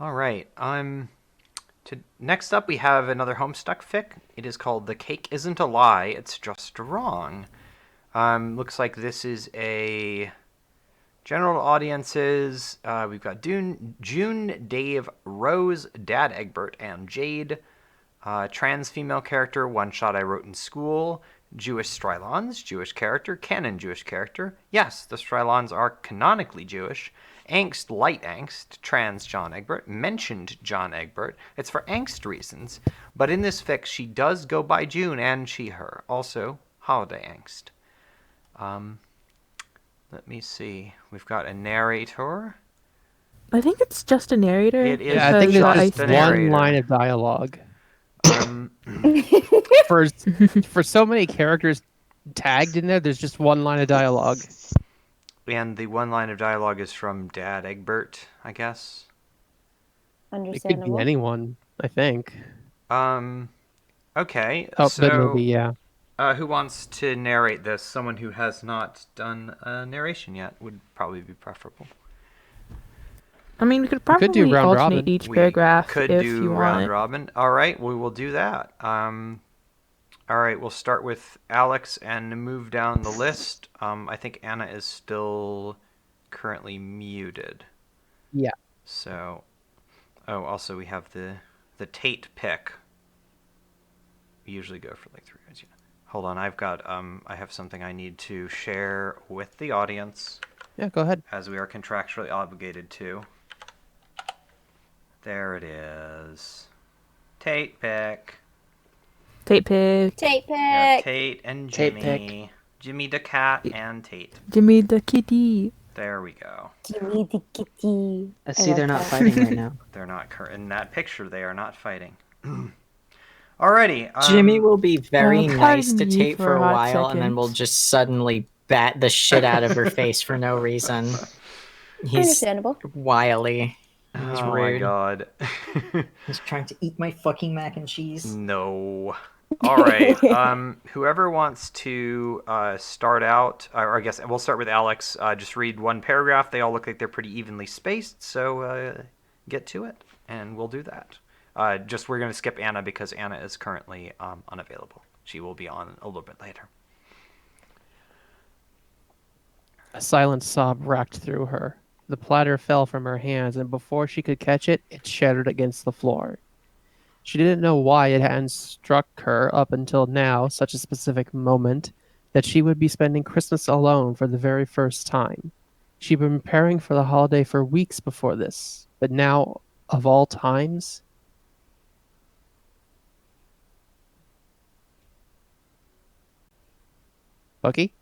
All right. Next up, we have another Homestuck fic. It is called "The Cake Isn't a Lie, It's Just Wrong." Looks like this is a general audiences. We've got June, Dave, Rose, Dad Egbert, and Jade. Trans female character, one shot I wrote in school. Jewish Strylons, Jewish character, canon Jewish character. Yes, the Strylons are canonically Jewish. Angst, light angst, trans John Egbert, mentioned John Egbert. It's for angst reasons, but in this fic, she does go by June and she, her. Also, holiday angst. Um, Let me see. We've got a narrator. I think it's just a narrator. It is Yeah, I think just it's a just one narrator. line of dialogue. Um, For so many characters tagged in there, there's just one line of dialogue. and the one line of dialogue is from Dad Egbert, I guess. It could be Understandable. anyone, I think. Okay, Oh, so that movie, yeah. who wants to narrate this? Someone who has not done a narration yet would probably be preferable. I mean, we could could probably do round alternate robin. each We paragraph could if do you round want. robin. All right, we will do that. All right, we'll start with Alex and move down the list. I think Anna is still currently muted. Yeah. So, also we have the Tate pick. We usually go for like 3 minutes. Yeah. Hold on, I have something I need to share with the audience, Yeah, go ahead. as we are contractually obligated to. There it is. Tate pick. Tate pick. Tate Yeah, pick. Tate and Tate Jimmy. Jimmy the cat and Tate. Jimmy the kitty. There we go. Gimme the kitty. I see they're not fighting right now. They're not in that picture. They are not fighting. Alrighty. Jimmy will be very pardon nice to me Tate for for a a hot while, and then second. we'll just suddenly bat the shit out of her face for no reason. He's Understandable. wily. He's Oh my rude. god. He's trying to eat my fucking mac and cheese. No. All right. Whoever wants to start out, or I guess we'll start with Alex. Just read one paragraph. They all look like they're pretty evenly spaced, so get to it, and we'll do that. We're going to skip Anna because Anna is currently unavailable. She will be on a little bit later. A silent sob racked through her. The platter fell from her hands, and before she could catch it, it shattered against the floor. She didn't know why it hadn't struck her up until now, such a specific moment, that she would be spending Christmas alone for the very first time. She'd been preparing for the holiday for weeks before this, but now, of all times... Bucky?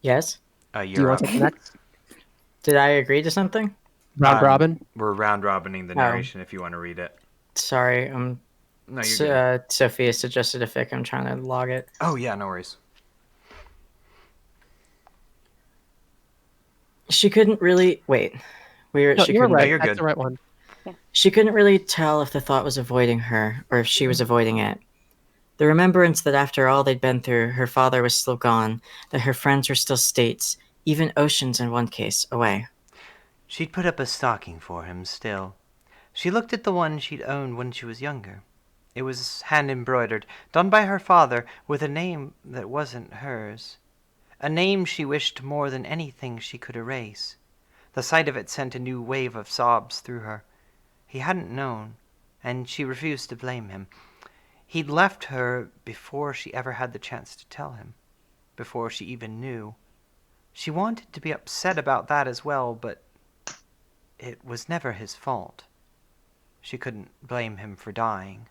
Yes? Do you You're want up. to take the next? Did I agree to something? Round robin? We're round robining the narration if you want to read it. Sorry, No, you're good. Sophia suggested a fic. I'm trying to log it. Oh, yeah, no worries. She couldn't really wait. No, She you're couldn't. right. you're That's good. the right one. She couldn't really tell if the thought was avoiding her or if she was avoiding it. The remembrance that after all they'd been through, her father was still gone, that her friends were still states, even oceans in one case, away. She'd put up a stocking for him still. She looked at the one she'd owned when she was younger. It was hand-embroidered, done by her father, with a name that wasn't hers. A name she wished more than anything she could erase. The sight of it sent a new wave of sobs through her. He hadn't known, and she refused to blame him. He'd left her before she ever had the chance to tell him, before she even knew. She wanted to be upset about that as well, but it was never his fault. She couldn't blame him for dying.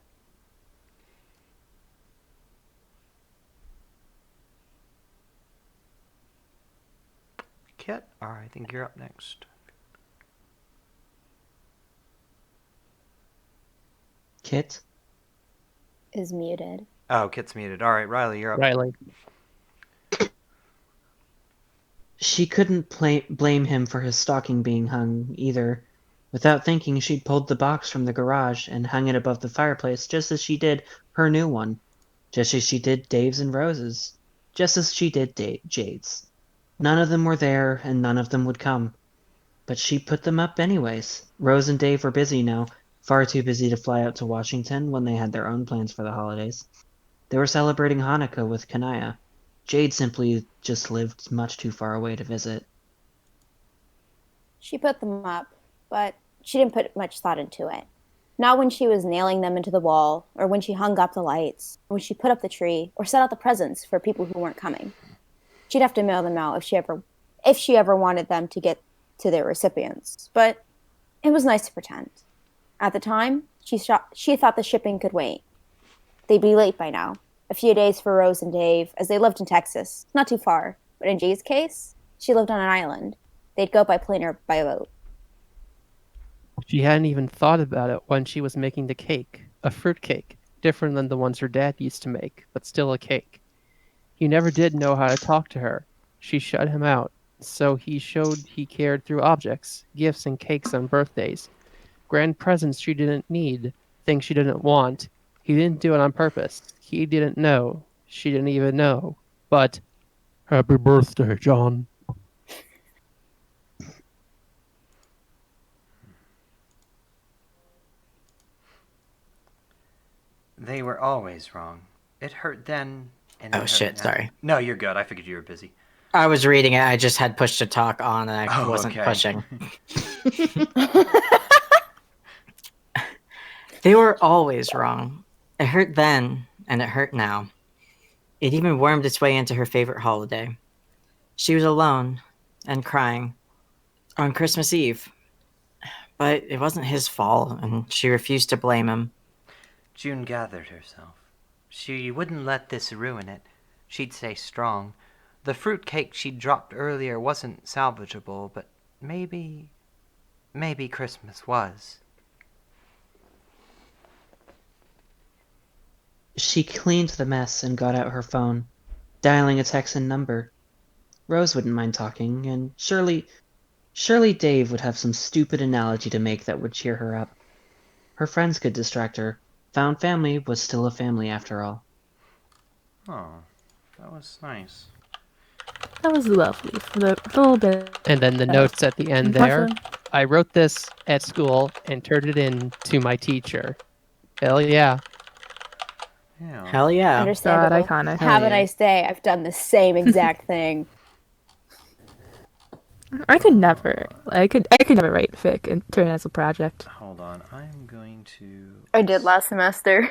Kit, I think you're up next. Kit? Is muted. Oh, Kit's muted. All right, Riley, you're up. Riley. She couldn't blame him for his stocking being hung, either. Without thinking, she'd pulled the box from the garage and hung it above the fireplace just as she did her new one. Just as she did Dave's and Rose's. Just as she did Jade's. None of them were there, and none of them would come. But she put them up anyways. Rose and Dave were busy now, far too busy to fly out to Washington when they had their own plans for the holidays. They were celebrating Hanukkah with Kanaya. Jade simply just lived much too far away to visit. She put them up, but she didn't put much thought into it. Not when she was nailing them into the wall, or when she hung up the lights, or when she put up the tree, or set out the presents for people who weren't coming. She'd have to mail them out if she ever wanted them to get to their recipients. But it was nice to pretend. At the time, she thought the shipping could wait. They'd be late by now. A few days for Rose and Dave, as they lived in Texas, not too far. But in Jade's case, she lived on an island. They'd go by plane or by boat. She hadn't even thought about it when she was making the cake, a fruit cake, different than the ones her dad used to make, but still a cake. He never did know how to talk to her. She shut him out, so he showed he cared through objects, gifts and cakes on birthdays. Grand presents she didn't need, things she didn't want. He didn't do it on purpose. He didn't know. She didn't even know. But, happy birthday, John. They were always wrong. It hurt then, and it Oh hurt shit, now. sorry. No, you're good. I figured you were busy. I was reading it. I just had push to talk on, and I Oh, wasn't okay. pushing. They were always wrong. It hurt then, and it hurt now. It even wormed its way into her favorite holiday. She was alone and crying on Christmas Eve. But it wasn't his fault, and she refused to blame him. June gathered herself. She wouldn't let this ruin it. She'd stay strong. The fruit cake she'd dropped earlier wasn't salvageable, but maybe Christmas was. She cleaned the mess and got out her phone, dialing a Texan number. Rose wouldn't mind talking, and surely Dave would have some stupid analogy to make that would cheer her up. Her friends could distract her. Found family was still a family after all. Oh, that was nice. That was lovely for the little bit. And then the notes at the end there. Impressive. I wrote this at school and turned it in to my teacher. Hell yeah. Yeah. Hell yeah. Understandable. God, iconic. Have Yeah. a nice day. I've done the same exact thing. I could never write fic and turn it as a project. Hold on. I'm going to. I did last semester.